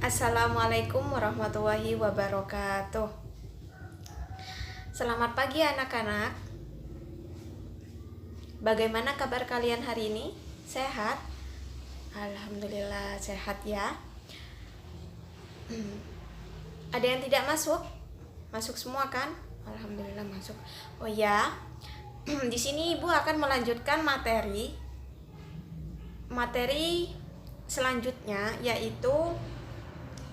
Assalamualaikum warahmatullahi wabarakatuh. Selamat pagi anak-anak. Bagaimana kabar kalian hari ini? Sehat? Alhamdulillah sehat ya. Ada yang tidak masuk? Masuk semua kan? Alhamdulillah masuk. Oh ya, di sini Ibu akan melanjutkan materi selanjutnya, yaitu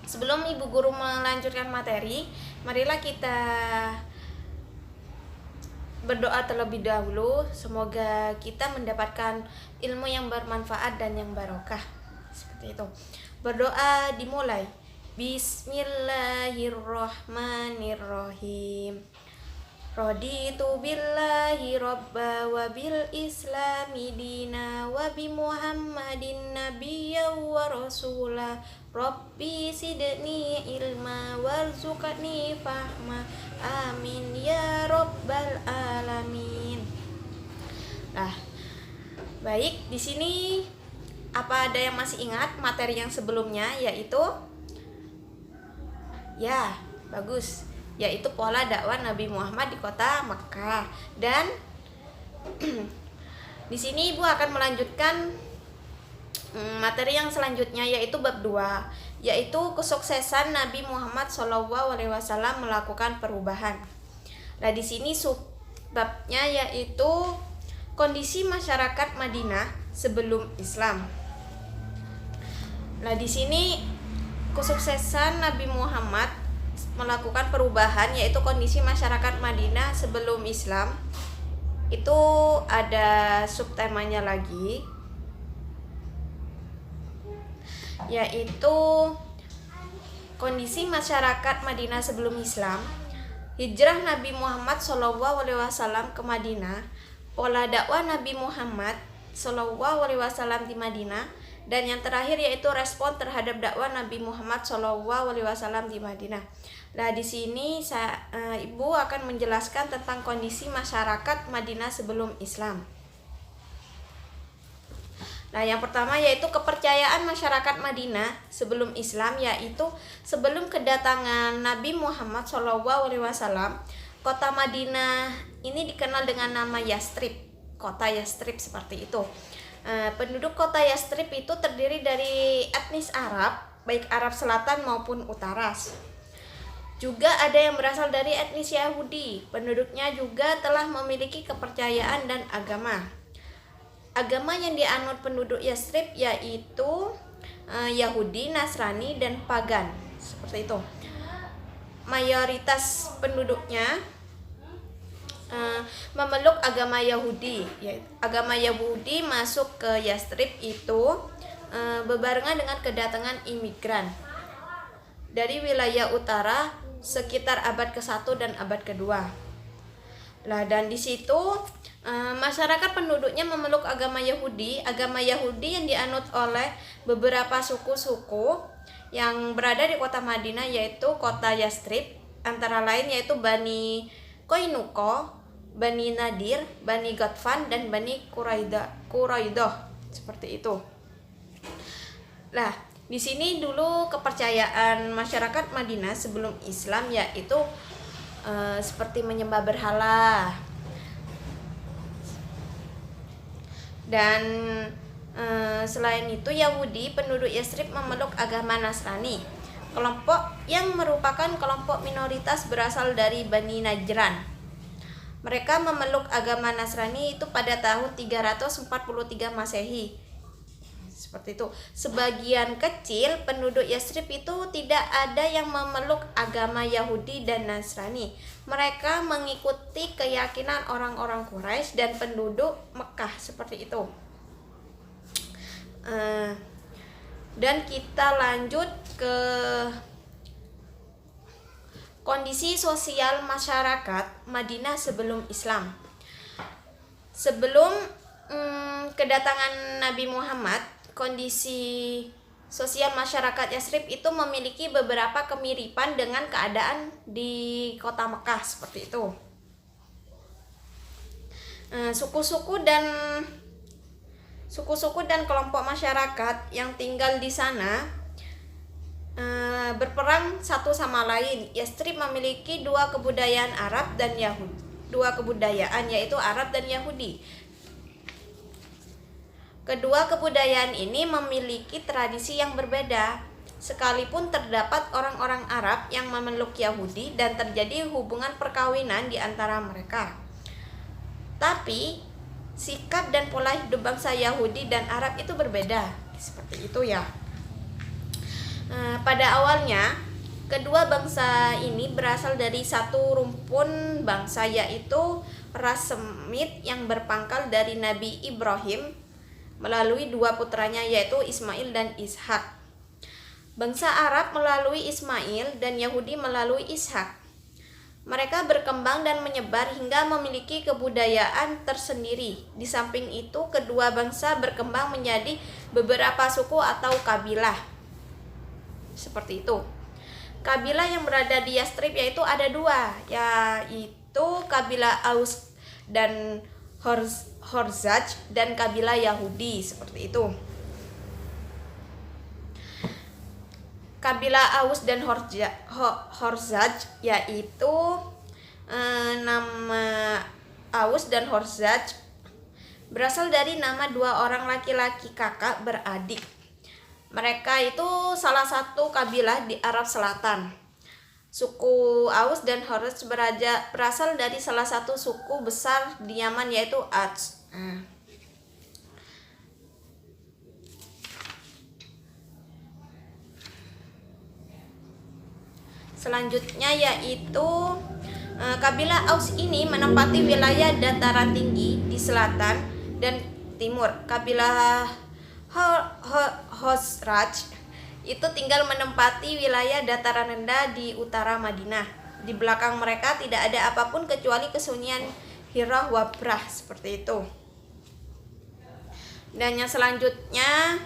sebelum Ibu Guru melanjutkan materi, marilah kita berdoa terlebih dahulu. Semoga kita mendapatkan ilmu yang bermanfaat dan yang barokah. Seperti itu. Berdoa dimulai. Bismillahirrahmanirrahim. Raditu billahi robba wa bil islami dina wa bi muhammadin nabiyya wa rasulah. Rabbi sidni ilma warzuqni fahma. Amin ya rabbal alamin. Nah, baik, di sini apa ada yang masih ingat materi yang sebelumnya, yaitu ya, bagus, yaitu pola dakwah Nabi Muhammad di kota Makkah. Dan di sini Ibu akan melanjutkan materi yang selanjutnya, yaitu bab 2, yaitu kesuksesan Nabi Muhammad SAW melakukan perubahan. Nah, di sini subbabnya yaitu kondisi masyarakat Madinah sebelum Islam. Nah, di sini kesuksesan Nabi Muhammad melakukan perubahan, yaitu kondisi masyarakat Madinah sebelum Islam. Itu ada subtemanya lagi, yaitu kondisi masyarakat Madinah sebelum Islam, hijrah Nabi Muhammad SAW ke Madinah, pola dakwah Nabi Muhammad SAW di Madinah, dan yang terakhir yaitu respon terhadap dakwah Nabi Muhammad SAW di Madinah. Nah, di sini Ibu akan menjelaskan tentang kondisi masyarakat Madinah sebelum Islam. Nah, yang pertama yaitu kepercayaan masyarakat Madinah sebelum Islam, yaitu sebelum kedatangan Nabi Muhammad SAW, kota Madinah ini dikenal dengan nama Yastrib, kota Yastrib seperti itu. Penduduk kota Yastrib itu terdiri dari etnis Arab, baik Arab Selatan maupun Utara. Juga ada yang berasal dari etnis Yahudi. Penduduknya juga telah memiliki kepercayaan dan agama. Agama yang dianut penduduk Yastrib yaitu Yahudi, Nasrani, dan Pagan. Seperti itu. Mayoritas penduduknya memeluk agama Yahudi. Agama Yahudi masuk ke Yastrib itu bebarengan dengan kedatangan imigran dari wilayah utara sekitar abad ke-1 dan abad ke-2. Nah, dan di situ masyarakat penduduknya memeluk agama Yahudi yang dianut oleh beberapa suku-suku yang berada di kota Madinah, yaitu kota Yastrib, antara lain yaitu Bani Koinuko, Bani Nadir, Bani Ghatfan, dan Bani Quraidah. Seperti itu. Nah, di sini dulu kepercayaan masyarakat Madinah sebelum Islam yaitu seperti menyembah berhala. Dan selain itu Yahudi, penduduk Yastrib memeluk agama Nasrani, kelompok yang merupakan kelompok minoritas berasal dari Bani Najran. Mereka memeluk agama Nasrani itu pada tahun 343 Masehi. Seperti itu. Sebagian kecil penduduk Yastrib itu tidak ada yang memeluk agama Yahudi dan Nasrani. Mereka mengikuti keyakinan orang-orang Quraisy dan penduduk Mekah, seperti itu. Dan kita lanjut ke kondisi sosial masyarakat Madinah sebelum Islam. Sebelum kedatangan Nabi Muhammad, kondisi sosial masyarakat Yastrib itu memiliki beberapa kemiripan dengan keadaan di kota Mekah, seperti itu. Suku-suku dan kelompok masyarakat yang tinggal di sana berperang satu sama lain. Yastrib memiliki dua kebudayaan Arab dan Yahudi. Dua kebudayaan yaitu Arab dan Yahudi. Kedua kebudayaan ini memiliki tradisi yang berbeda. Sekalipun terdapat orang-orang Arab yang memeluk Yahudi dan terjadi hubungan perkawinan di antara mereka. Tapi sikap dan pola hidup bangsa Yahudi dan Arab itu berbeda. Seperti itu ya. Pada awalnya, kedua bangsa ini berasal dari satu rumpun bangsa, yaitu ras Semit yang berpangkal dari Nabi Ibrahim melalui dua putranya, yaitu Ismail dan Ishak. Bangsa Arab melalui Ismail dan Yahudi melalui Ishak. Mereka berkembang dan menyebar hingga memiliki kebudayaan tersendiri. Di samping itu, kedua bangsa berkembang menjadi beberapa suku atau kabilah. Seperti itu. Kabilah yang berada di Yastrib yaitu ada dua, yaitu kabilah Aus dan Khazraj dan kabilah Yahudi. Seperti itu. Kabilah Aus dan Khazraj yaitu nama Aus dan Khazraj berasal dari nama dua orang laki-laki kakak beradik. Mereka itu salah satu kabilah di Arab Selatan. Suku Aus dan Khazraj berasal dari salah satu suku besar di Yaman yaitu Ads. Selanjutnya yaitu kabilah Aus ini menempati wilayah dataran tinggi di selatan dan timur. Kabilah Khazraj itu tinggal menempati wilayah dataran rendah di utara Madinah. Di belakang mereka tidak ada apapun kecuali kesunyian Hirah Wabrah, seperti itu. Dan yang selanjutnya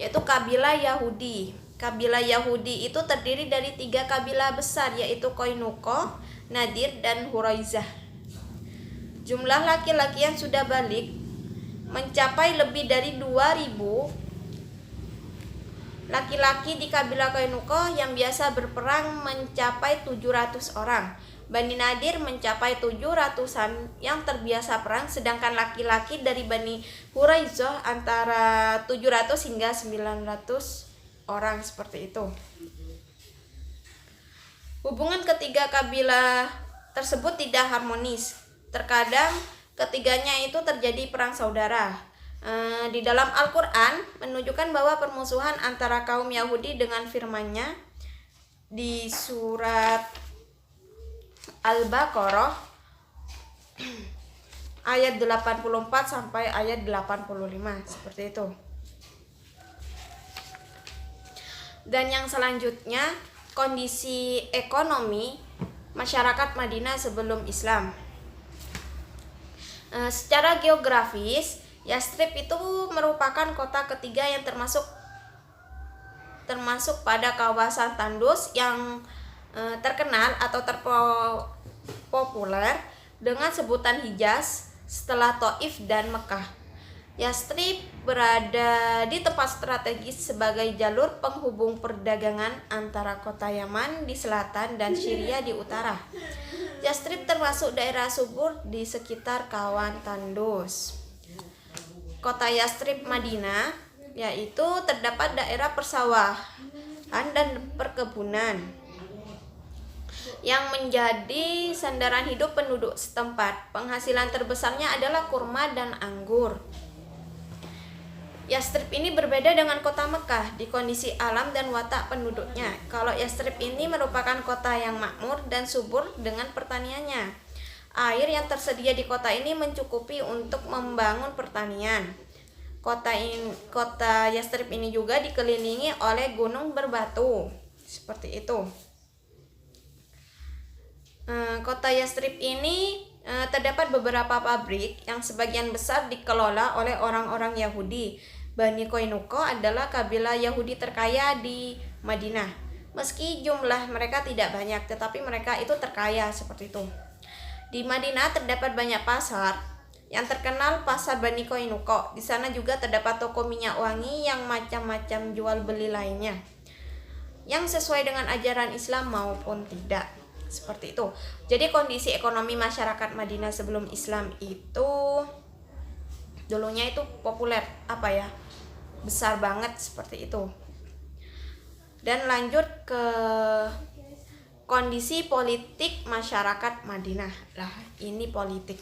yaitu kabilah Yahudi. Kabilah Yahudi itu terdiri dari 3 kabilah besar, yaitu Qainuqa, Nadir, dan Huraizah. Jumlah laki-laki yang sudah balik mencapai lebih dari 2.000 laki-laki di kabilah Qainuqa yang biasa berperang mencapai 700 orang. Bani Nadir mencapai 700-an yang terbiasa perang, sedangkan laki-laki dari Bani Huraizah antara 700 hingga 900 orang, seperti itu. Hubungan ketiga kabilah tersebut tidak harmonis. Terkadang ketiganya itu terjadi perang saudara. Di dalam Al-Quran menunjukkan bahwa permusuhan antara kaum Yahudi dengan firman-Nya di surat Al-Baqarah ayat 84 sampai ayat 85, seperti itu. Dan yang selanjutnya, kondisi ekonomi masyarakat Madinah sebelum Islam. Secara geografis, Yastrib itu merupakan kota ketiga yang termasuk pada kawasan Tandus yang terkenal atau terpopuler dengan sebutan Hijaz setelah Taif dan Mekah. Yastrib berada di tempat strategis sebagai jalur penghubung perdagangan antara kota Yaman di selatan dan Syria di utara. Yastrib termasuk daerah subur di sekitar kawan Tandus. Kota Yastrib Madinah yaitu terdapat daerah persawahan dan perkebunan yang menjadi sandaran hidup penduduk setempat. Penghasilan terbesarnya adalah kurma dan anggur. Yastrib ini berbeda dengan kota Mekah di kondisi alam dan watak penduduknya. Kalau Yastrib ini merupakan kota yang makmur dan subur dengan pertaniannya. Air yang tersedia di kota ini mencukupi untuk membangun pertanian. Kota Yastrib ini juga dikelilingi oleh gunung berbatu. Seperti itu. Kota Yastrib ini terdapat beberapa pabrik yang sebagian besar dikelola oleh orang-orang Yahudi. Bani Qainuqa adalah kabilah Yahudi terkaya di Madinah. Meski jumlah mereka tidak banyak, tetapi mereka itu terkaya, seperti itu. Di Madinah terdapat banyak pasar yang terkenal pasar Bani Qainuqa. Di sana juga terdapat toko minyak wangi yang macam-macam jual beli lainnya. yang sesuai dengan ajaran Islam maupun tidak. Seperti itu. Jadi kondisi ekonomi masyarakat Madinah sebelum Islam itu dulunya itu populer, besar banget seperti itu. Dan lanjut ke kondisi politik masyarakat Madinah. Lah, ini politik.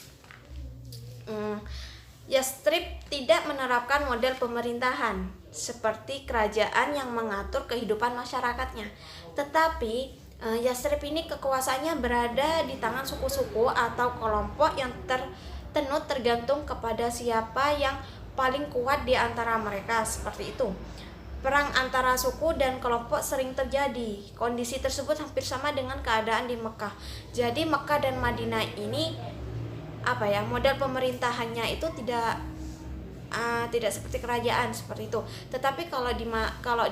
Yastrib tidak menerapkan model pemerintahan seperti kerajaan yang mengatur kehidupan masyarakatnya. Tetapi Yastrib ini kekuasaannya berada di tangan suku-suku atau kelompok yang tertenut tergantung kepada siapa yang paling kuat di antara mereka, seperti itu. Perang antara suku dan kelompok sering terjadi. Kondisi tersebut hampir sama dengan keadaan di Mekah. Jadi Mekah dan Madinah ini model pemerintahannya itu tidak seperti kerajaan seperti itu. Tetapi kalau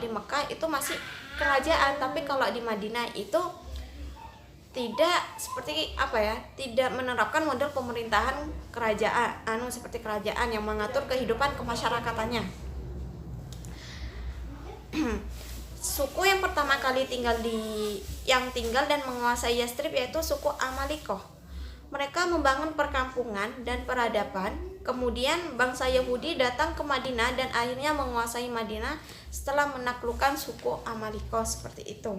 di Mekah itu masih kerajaan, tapi kalau di Madinah itu tidak seperti tidak menerapkan model pemerintahan kerajaan seperti kerajaan yang mengatur kehidupan kemasyarakatannya. Suku yang pertama kali tinggal dan menguasai Yastrib yaitu suku Amalikoh. Mereka membangun perkampungan dan peradaban. Kemudian bangsa Yahudi datang ke Madinah dan akhirnya menguasai Madinah setelah menaklukkan suku Amalikoh, seperti itu.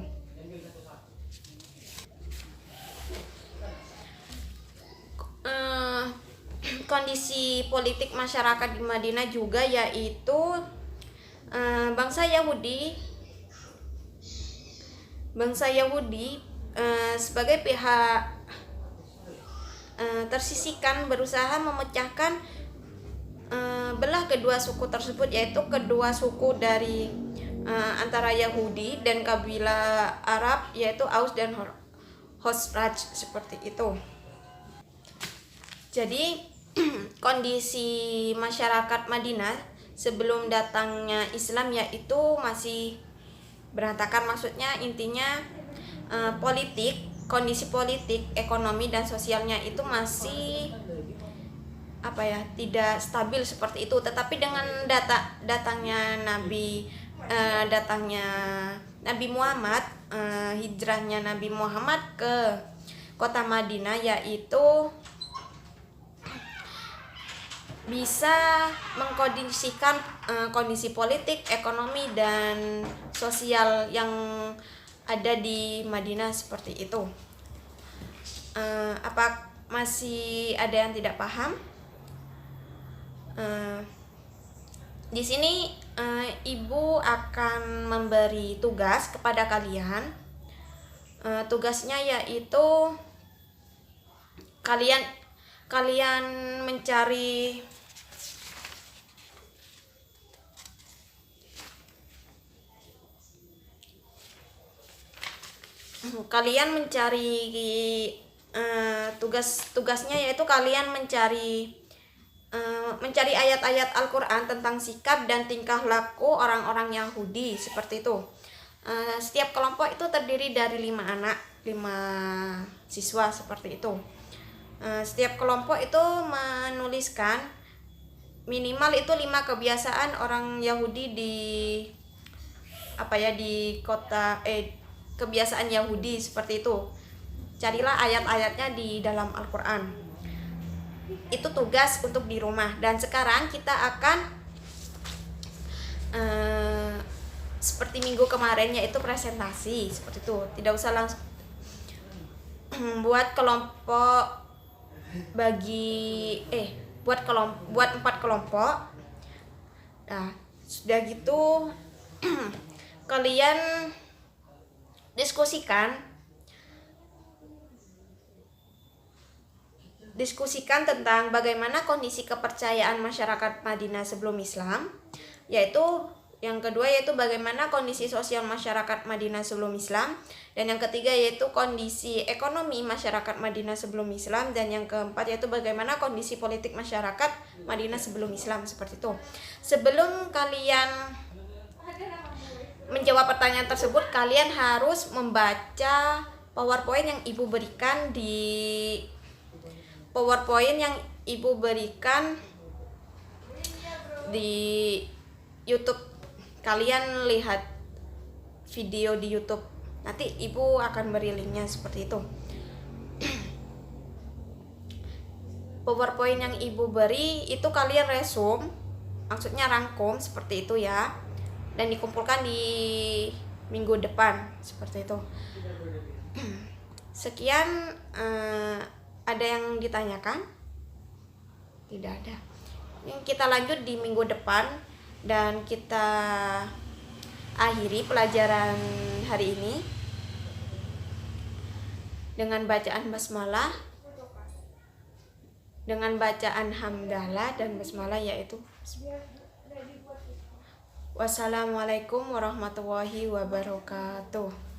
Kondisi politik masyarakat di Madinah juga yaitu bangsa Yahudi sebagai pihak tersisihkan berusaha memecahkan belah kedua suku tersebut, yaitu kedua suku dari antara Yahudi dan kabilah Arab yaitu Aus dan Khosraj, seperti itu. Jadi kondisi masyarakat Madinah sebelum datangnya Islam yaitu masih berantakan, maksudnya intinya kondisi politik, ekonomi dan sosialnya itu masih tidak stabil seperti itu. Tetapi dengan datangnya Nabi Muhammad, hijrahnya Nabi Muhammad ke kota Madinah yaitu bisa mengkondisikan kondisi politik, ekonomi dan sosial yang ada di Madinah, seperti itu. Apa masih ada yang tidak paham? Di sini ibu akan memberi tugas kepada kalian. Tugasnya yaitu kalian mencari tugasnya yaitu kalian mencari ayat-ayat Al-Quran tentang sikap dan tingkah laku orang-orang Yahudi, seperti itu. Setiap kelompok itu terdiri dari 5 siswa, seperti itu. Setiap kelompok itu menuliskan minimal itu 5 kebiasaan orang Yahudi di kota kebiasaan Yahudi, seperti itu. Carilah ayat-ayatnya di dalam Al-Quran. Itu tugas untuk di rumah. Dan sekarang kita akan seperti minggu kemarin yaitu presentasi, seperti itu. Tidak usah langsung buat kelompok buat 4 kelompok. Nah, sudah gitu kalian diskusikan tentang bagaimana kondisi kepercayaan masyarakat Madinah sebelum Islam, yaitu yang kedua yaitu bagaimana kondisi sosial masyarakat Madinah sebelum Islam, dan yang ketiga yaitu kondisi ekonomi masyarakat Madinah sebelum Islam, dan yang keempat yaitu bagaimana kondisi politik masyarakat Madinah sebelum Islam, seperti itu. Sebelum kalian menjawab pertanyaan tersebut, kalian harus membaca PowerPoint yang ibu berikan di YouTube. Kalian lihat video di YouTube. Nanti ibu akan beri linknya seperti itu. PowerPoint yang ibu beri itu kalian resume, maksudnya rangkum seperti itu ya, dan dikumpulkan di minggu depan seperti itu. Sekian, ada yang ditanyakan? Tidak ada. Kita lanjut di minggu depan dan kita akhiri pelajaran hari ini dengan bacaan basmalah, dengan bacaan hamdalah dan basmalah, yaitu wassalamualaikum warahmatullahi wabarakatuh.